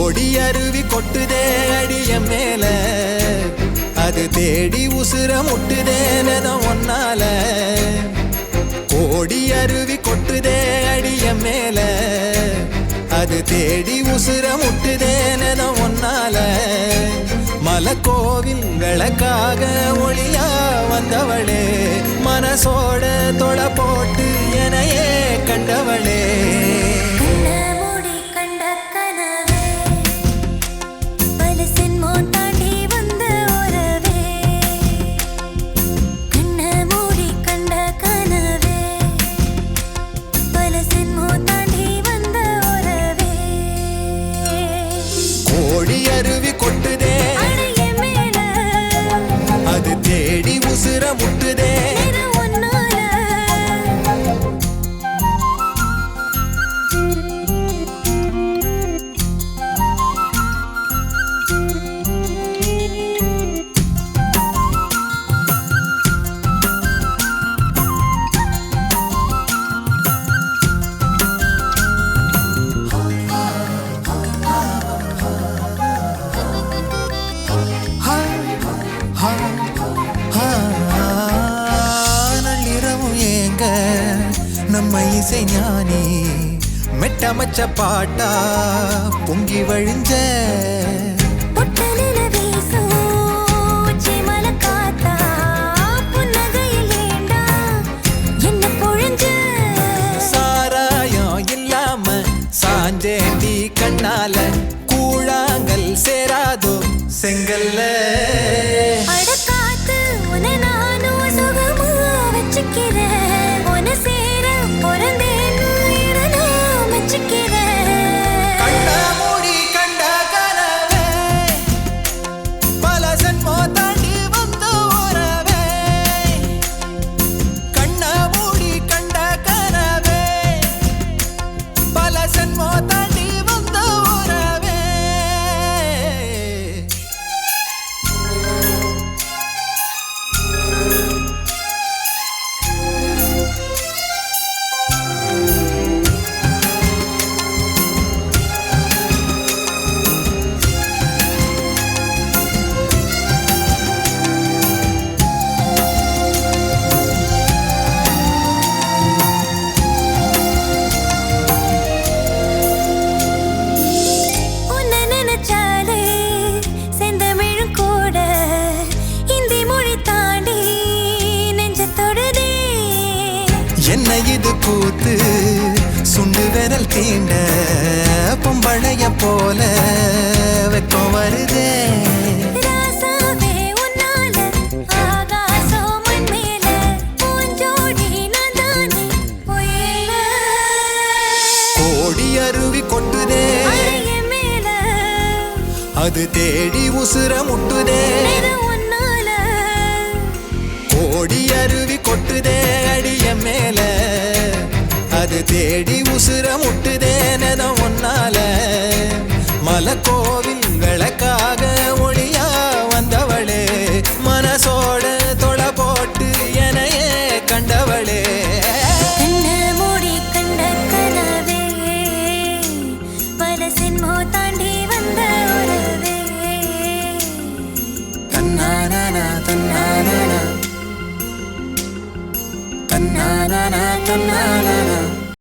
ஓடி அருவி கொட்டுதே அடிய மேல, அது தேடி உசுர முட்டுதேனதான் ஒன்னால. ஓடி அருவி கொட்டுதே அடிய மேல, அது தேடி உசுர முட்டுதேனதான் ஒன்னால. மலக்கோவில் விளக்காக ஒளியா வந்தவளே, மனசோட தொலை போட்டு எனையே கண்டவளே. அருவி கொட்டுதே அது தேடி உசுர முட்டுதே. நள்ளிரவும் ஏங்க நம்ம இசை ஞானி மெட்டமச்ச பாட்டா பொங்கி வழிஞ்ச. சாராயம் இல்லாம சாஞ்சேண்டி கண்ணால கூழாங்கல் சேராதோ செங்கல்ல. என்ன இது கூத்து சுண்டு விரல் தீண்ட பொம்பளைய போல வெக்கம் வருதே. ஓடி அருவி கொட்டுதே அது தேடி உசுர முட்டுதே. ஓடி அருவி கொட்டுதே அடிய மேல, அது தேடி உசுர முட்டுதேனதான் ஒன்னால. மலக்கோவில் விளக்காக ஒளியா வந்தவளே, மனசோட தொலை போட்டு எனையே கண்டவளே. தன்னானா தன்னானா தன்னானா தன்னானா